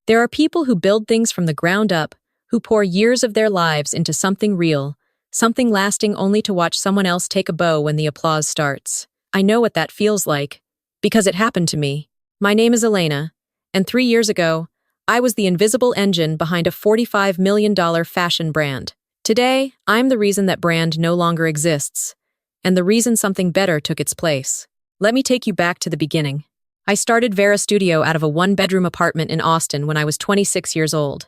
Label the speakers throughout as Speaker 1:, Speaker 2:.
Speaker 1: There are people who build things from the ground up, who pour years of their lives into something real, something lasting only to watch someone else take a bow when the applause starts. I know what that feels like, because it happened to me. My name is Elena, and 3 years ago, I was the invisible engine behind a $45 million fashion brand. Today, I'm the reason that brand no longer exists, and the reason something better took its place. Let me take you back to the beginning. I started Vera Studio out of a one-bedroom apartment in Austin when I was 26 years old.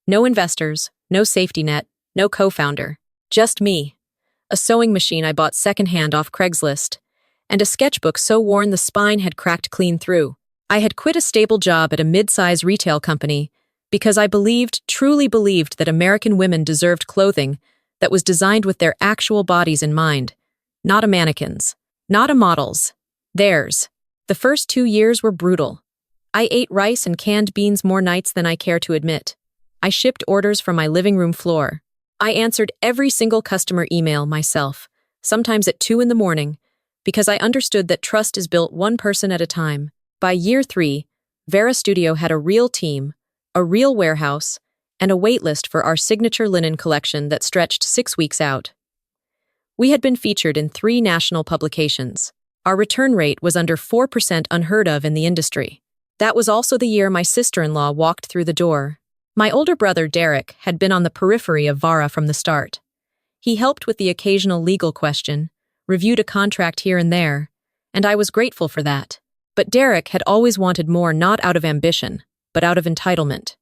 Speaker 1: No investors, no safety net, no co-founder. Just me. A sewing machine I bought secondhand off Craigslist, and a sketchbook so worn the spine had cracked clean through. I had quit a stable job at a mid-size retail company because I truly believed that American women deserved clothing that was designed with their actual bodies in mind, not a mannequin's, not a model's, theirs. The first 2 years were brutal. I ate rice and canned beans more nights than I care to admit. I shipped orders from my living room floor. I answered every single customer email myself, sometimes at 2 in the morning, because I understood that trust is built one person at a time. By year 3, Vera Studio had a real team, a real warehouse, and a waitlist for our signature linen collection that stretched 6 weeks out. We had been featured in 3 national publications. Our return rate was under 4%, unheard of in the industry. That was also the year my sister-in-law walked through the door. My older brother, Derek, had been on the periphery of Vara from the start. He helped with the occasional legal question, reviewed a contract here and there, and I was grateful for that. But Derek had always wanted more, not out of ambition, but out of entitlement.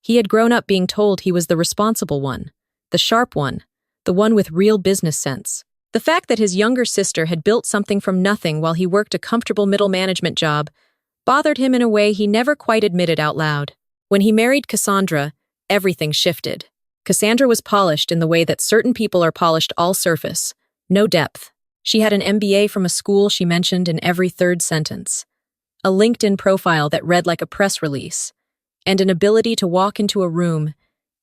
Speaker 1: He had grown up being told he was the responsible one, the sharp one, the one with real business sense. The fact that his younger sister had built something from nothing while he worked a comfortable middle management job bothered him in a way he never quite admitted out loud. When he married Cassandra, everything shifted. Cassandra was polished in the way that certain people are polished, all surface, no depth. She had an MBA from a school she mentioned in every third sentence, a LinkedIn profile that read like a press release, and an ability to walk into a room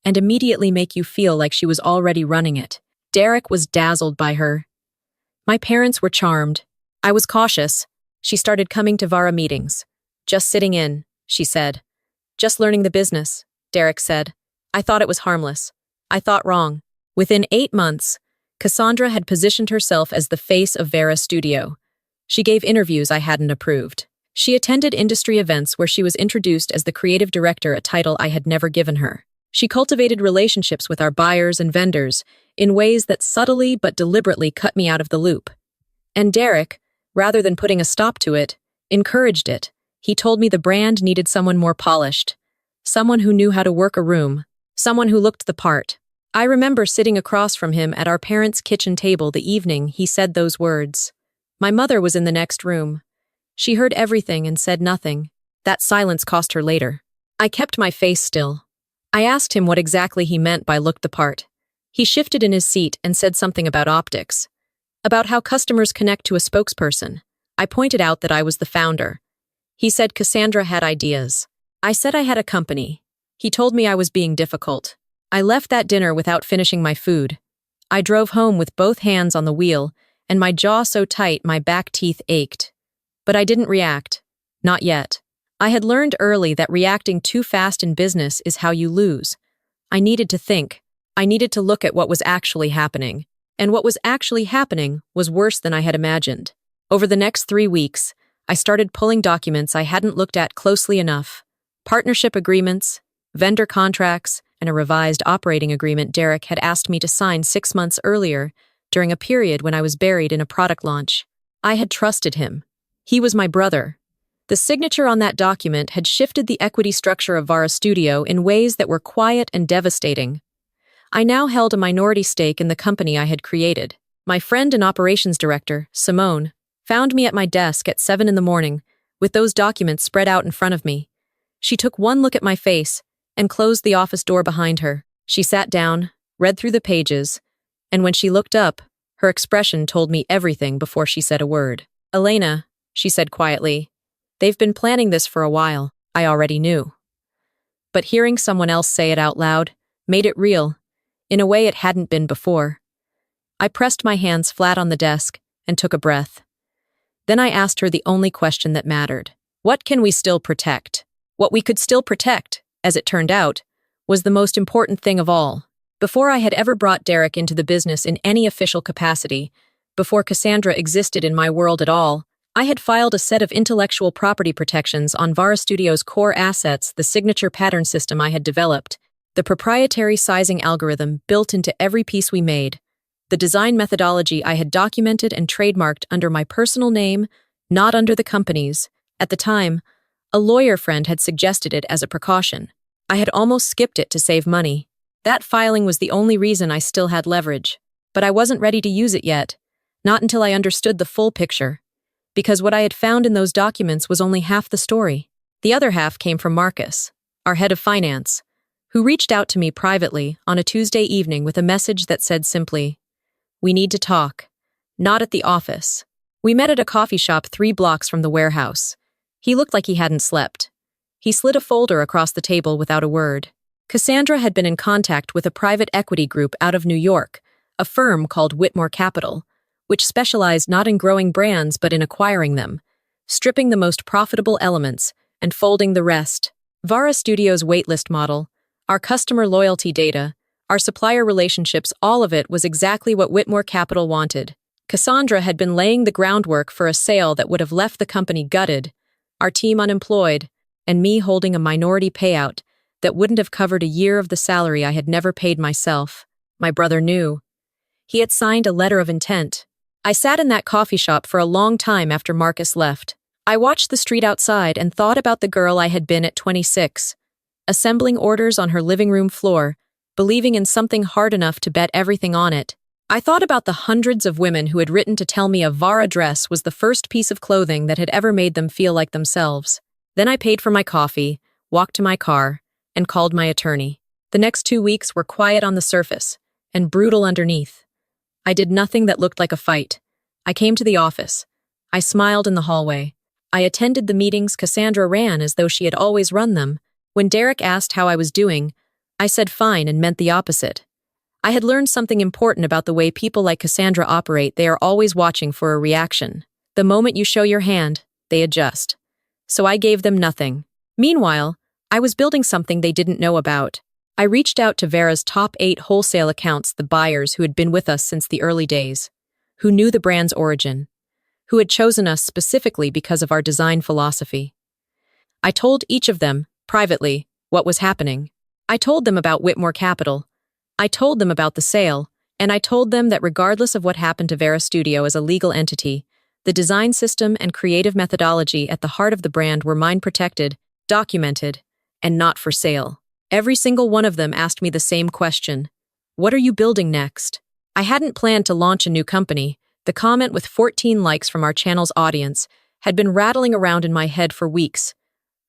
Speaker 1: and immediately make you feel like she was already running it. Derek was dazzled by her. My parents were charmed. I was cautious. She started coming to Vara meetings. Just sitting in, she said. Just learning the business, Derek said. I thought it was harmless. I thought wrong. Within 8 months, Cassandra had positioned herself as the face of Vera Studio. She gave interviews I hadn't approved. She attended industry events where she was introduced as the creative director, a title I had never given her. She cultivated relationships with our buyers and vendors in ways that subtly but deliberately cut me out of the loop. And Derek, rather than putting a stop to it, encouraged it. He told me the brand needed someone more polished, someone who knew how to work a room, someone who looked the part. I remember sitting across from him at our parents' kitchen table the evening he said those words. My mother was in the next room. She heard everything and said nothing. That silence cost her later. I kept my face still. I asked him what exactly he meant by looked the part. He shifted in his seat and said something about optics, about how customers connect to a spokesperson. I pointed out that I was the founder. He said Cassandra had ideas. I said I had a company. He told me I was being difficult. I left that dinner without finishing my food. I drove home with both hands on the wheel and my jaw so tight my back teeth ached. But I didn't react. Not yet. I had learned early that reacting too fast in business is how you lose. I needed to think. I needed to look at what was actually happening. And what was actually happening was worse than I had imagined. Over the next 3 weeks, I started pulling documents I hadn't looked at closely enough. Partnership agreements, vendor contracts, and a revised operating agreement Derek had asked me to sign 6 months earlier during a period when I was buried in a product launch. I had trusted him. He was my brother. The signature on that document had shifted the equity structure of Vara Studio in ways that were quiet and devastating. I now held a minority stake in the company I had created. My friend and operations director, Simone, found me at my desk at 7 in the morning, with those documents spread out in front of me. She took one look at my face and closed the office door behind her. She sat down, read through the pages, and when she looked up, her expression told me everything before she said a word. Elena, she said quietly, they've been planning this for a while. I already knew. But hearing someone else say it out loud made it real, in a way it hadn't been before. I pressed my hands flat on the desk and took a breath. Then I asked her the only question that mattered. What can we still protect? What we could still protect, as it turned out, was the most important thing of all. Before I had ever brought Derek into the business in any official capacity, before Cassandra existed in my world at all, I had filed a set of intellectual property protections on Vara Studio's core assets, the signature pattern system I had developed, the proprietary sizing algorithm built into every piece we made, the design methodology I had documented and trademarked under my personal name, not under the company's. At the time, a lawyer friend had suggested it as a precaution. I had almost skipped it to save money. That filing was the only reason I still had leverage. But I wasn't ready to use it yet, not until I understood the full picture. Because what I had found in those documents was only half the story. The other half came from Marcus, our head of finance, who reached out to me privately on a Tuesday evening with a message that said simply, "We need to talk. Not at the office." We met at a coffee shop 3 blocks from the warehouse. He looked like he hadn't slept. He slid a folder across the table without a word. Cassandra had been in contact with a private equity group out of New York, a firm called Whitmore Capital, which specialized not in growing brands but in acquiring them, stripping the most profitable elements, and folding the rest. Vara Studio's waitlist model, our customer loyalty data, our supplier relationships, all of it was exactly what Whitmore Capital wanted. Cassandra had been laying the groundwork for a sale that would have left the company gutted, our team unemployed, and me holding a minority payout that wouldn't have covered a year of the salary I had never paid myself. My brother knew. He had signed a letter of intent. I sat in that coffee shop for a long time after Marcus left. I watched the street outside and thought about the girl I had been at 26, assembling orders on her living room floor, believing in something hard enough to bet everything on it. I thought about the hundreds of women who had written to tell me a Vara dress was the first piece of clothing that had ever made them feel like themselves. Then I paid for my coffee, walked to my car, and called my attorney. The next 2 weeks were quiet on the surface and brutal underneath. I did nothing that looked like a fight. I came to the office. I smiled in the hallway. I attended the meetings Cassandra ran as though she had always run them. When Derek asked how I was doing, I said fine and meant the opposite. I had learned something important about the way people like Cassandra operate. They are always watching for a reaction. The moment you show your hand, they adjust. So I gave them nothing. Meanwhile, I was building something they didn't know about. I reached out to Vara's top 8 wholesale accounts, the buyers who had been with us since the early days, who knew the brand's origin, who had chosen us specifically because of our design philosophy. I told each of them, privately, what was happening. I told them about Whitmore Capital. I told them about the sale, and I told them that regardless of what happened to Vara Studio as a legal entity, the design system and creative methodology at the heart of the brand were mine, protected, documented, and not for sale. Every single one of them asked me the same question. What are you building next? I hadn't planned to launch a new company. The comment with 14 likes from our channel's audience had been rattling around in my head for weeks.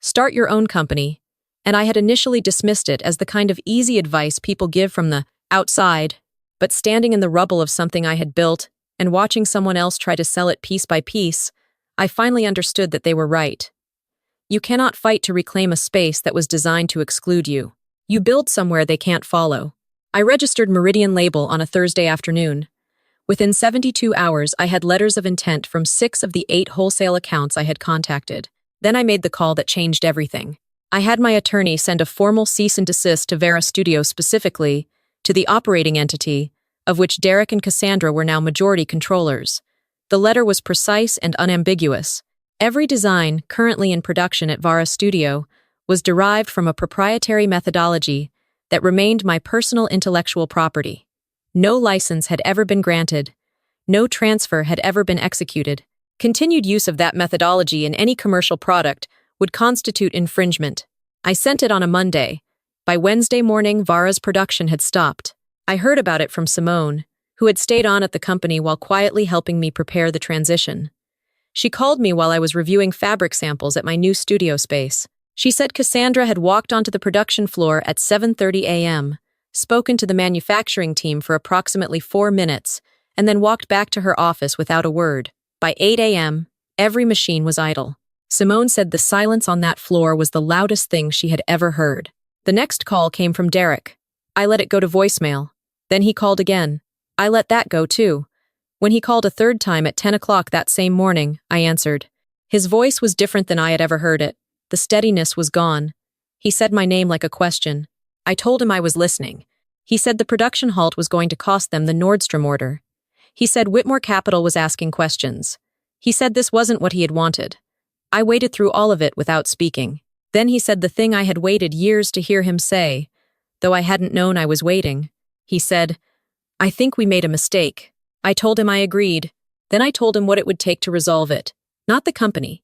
Speaker 1: Start your own company. And I had initially dismissed it as the kind of easy advice people give from the outside. But standing in the rubble of something I had built and watching someone else try to sell it piece by piece, I finally understood that they were right. You cannot fight to reclaim a space that was designed to exclude you. You build somewhere they can't follow. I registered Meridian Label on a Thursday afternoon. Within 72 hours, I had letters of intent from 6 of the 8 wholesale accounts I had contacted. Then I made the call that changed everything. I had my attorney send a formal cease and desist to Vara Studio, specifically to the operating entity, of which Derek and Cassandra were now majority controllers. The letter was precise and unambiguous. Every design currently in production at Vara Studio was derived from a proprietary methodology that remained my personal intellectual property. No license had ever been granted. No transfer had ever been executed. Continued use of that methodology in any commercial product would constitute infringement. I sent it on a Monday. By Wednesday morning, Vara's production had stopped. I heard about it from Simone, who had stayed on at the company while quietly helping me prepare the transition. She called me while I was reviewing fabric samples at my new studio space. She said Cassandra had walked onto the production floor at 7:30 a.m., spoken to the manufacturing team for approximately 4 minutes, and then walked back to her office without a word. By 8 a.m., every machine was idle. Simone said the silence on that floor was the loudest thing she had ever heard. The next call came from Derek. I let it go to voicemail. Then he called again. I let that go too. When he called a third time at 10 o'clock that same morning, I answered. His voice was different than I had ever heard it. The steadiness was gone. He said my name like a question. I told him I was listening. He said the production halt was going to cost them the Nordstrom order. He said Whitmore Capital was asking questions. He said this wasn't what he had wanted. I waited through all of it without speaking. Then he said the thing I had waited years to hear him say, though I hadn't known I was waiting. He said, "I think we made a mistake." I told him I agreed. Then I told him what it would take to resolve it, not the company.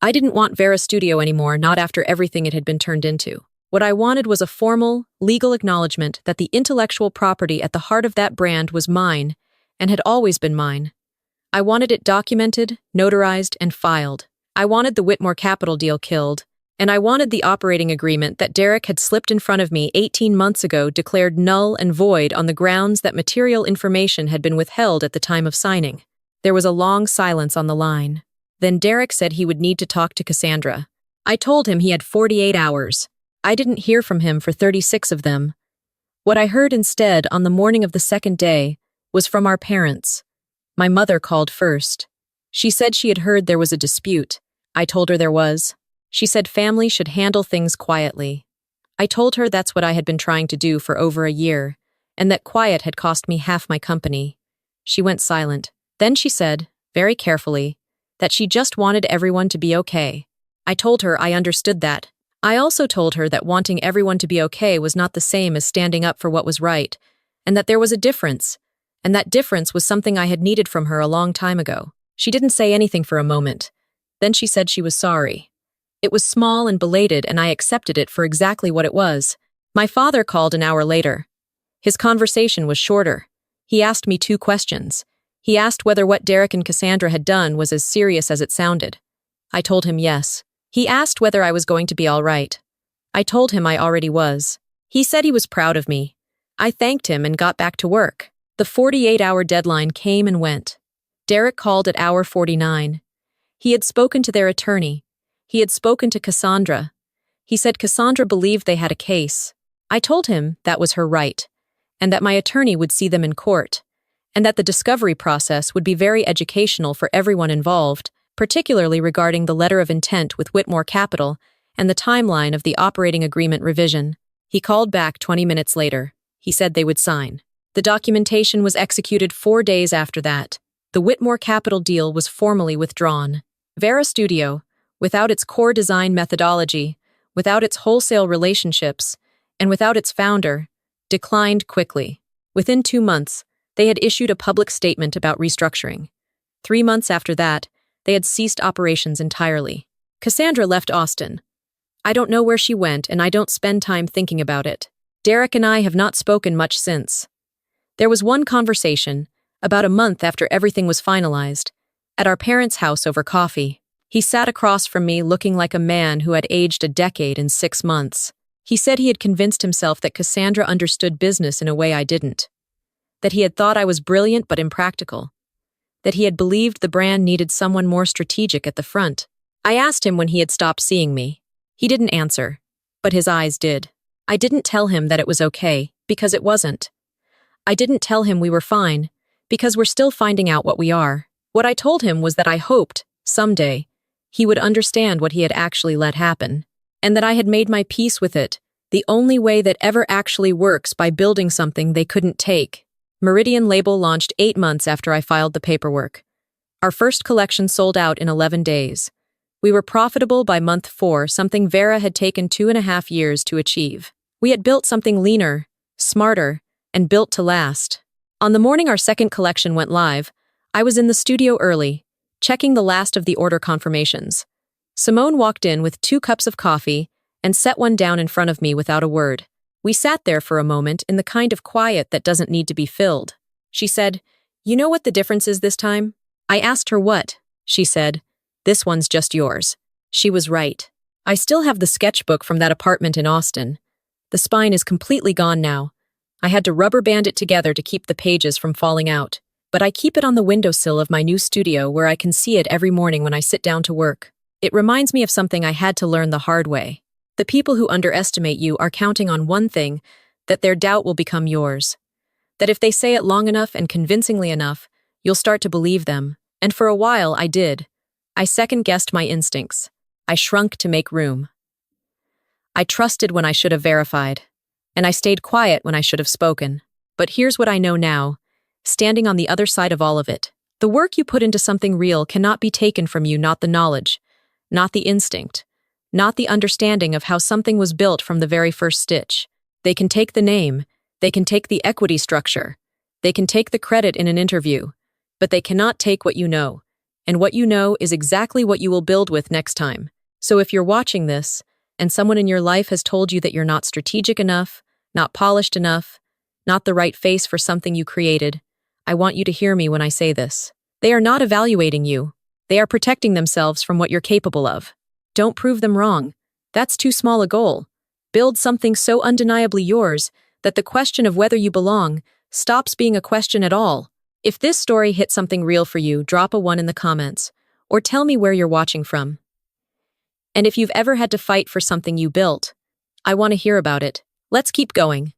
Speaker 1: I didn't want Vera Studio anymore, not after everything it had been turned into. What I wanted was a formal, legal acknowledgement that the intellectual property at the heart of that brand was mine and had always been mine. I wanted it documented, notarized, and filed. I wanted the Whitmore Capital deal killed, and I wanted the operating agreement that Derek had slipped in front of me 18 months ago declared null and void on the grounds that material information had been withheld at the time of signing. There was a long silence on the line. Then Derek said he would need to talk to Cassandra. I told him he had 48 hours. I didn't hear from him for 36 of them. What I heard instead on the morning of the second day was from our parents. My mother called first. She said she had heard there was a dispute. I told her there was. She said family should handle things quietly. I told her that's what I had been trying to do for over a year, and that quiet had cost me half my company. She went silent. Then she said, very carefully, that she just wanted everyone to be okay. I told her I understood that. I also told her that wanting everyone to be okay was not the same as standing up for what was right, and that there was a difference, and that difference was something I had needed from her a long time ago. She didn't say anything for a moment. Then she said she was sorry. It was small and belated, and I accepted it for exactly what it was. My father called an hour later. His conversation was shorter. He asked me 2 questions. He asked whether what Derek and Cassandra had done was as serious as it sounded. I told him yes. He asked whether I was going to be all right. I told him I already was. He said he was proud of me. I thanked him and got back to work. The 48-hour deadline came and went. Derek called at hour 49. He had spoken to their attorney. He had spoken to Cassandra. He said Cassandra believed they had a case. I told him that was her right, and that my attorney would see them in court, and that the discovery process would be very educational for everyone involved, particularly regarding the letter of intent with Whitmore Capital and the timeline of the operating agreement revision. He called back 20 minutes later. He said they would sign. The documentation was executed 4 days after that. The Whitmore Capital deal was formally withdrawn. Vera Studio, without its core design methodology, without its wholesale relationships, and without its founder, declined quickly. Within 2 months, they had issued a public statement about restructuring. 3 months after that, they had ceased operations entirely. Cassandra left Austin. I don't know where she went, and I don't spend time thinking about it. Derek and I have not spoken much since. There was one conversation, about a month after everything was finalized, at our parents' house over coffee. He sat across from me looking like a man who had aged a decade in 6 months. He said he had convinced himself that Cassandra understood business in a way I didn't. That he had thought I was brilliant but impractical. That he had believed the brand needed someone more strategic at the front. I asked him when he had stopped seeing me. He didn't answer, but his eyes did. I didn't tell him that it was okay, because it wasn't. I didn't tell him we were fine, because we're still finding out what we are. What I told him was that I hoped, someday, he would understand what he had actually let happen, and that I had made my peace with it, the only way that ever actually works by building something they couldn't take. Meridian Label launched 8 months after I filed the paperwork. Our first collection sold out in 11 days. We were profitable by month 4, something Vera had taken 2.5 years to achieve. We had built something leaner, smarter, and built to last. On the morning our second collection went live, I was in the studio early, checking the last of the order confirmations. Simone walked in with 2 cups of coffee and set one down in front of me without a word. We sat there for a moment in the kind of quiet that doesn't need to be filled. She said, "You know what the difference is this time?" I asked her what. She said, "This one's just yours." She was right. I still have the sketchbook from that apartment in Austin. The spine is completely gone now. I had to rubber band it together to keep the pages from falling out. But I keep it on the windowsill of my new studio where I can see it every morning when I sit down to work. It reminds me of something I had to learn the hard way. The people who underestimate you are counting on one thing, that their doubt will become yours. That if they say it long enough and convincingly enough, you'll start to believe them. And for a while, I did. I second-guessed my instincts. I shrunk to make room. I trusted when I should have verified. And I stayed quiet when I should have spoken. But here's what I know now, standing on the other side of all of it. The work you put into something real cannot be taken from you, not the knowledge, not the instinct, not the understanding of how something was built from the very first stitch. They can take the name, they can take the equity structure, they can take the credit in an interview, but they cannot take what you know. And what you know is exactly what you will build with next time. So if you're watching this, and someone in your life has told you that you're not strategic enough, not polished enough, not the right face for something you created, I want you to hear me when I say this. They are not evaluating you. They are protecting themselves from what you're capable of. Don't prove them wrong. That's too small a goal. Build something so undeniably yours that the question of whether you belong stops being a question at all. If this story hit something real for you, drop a 1 in the comments, or tell me where you're watching from. And if you've ever had to fight for something you built, I want to hear about it. Let's keep going.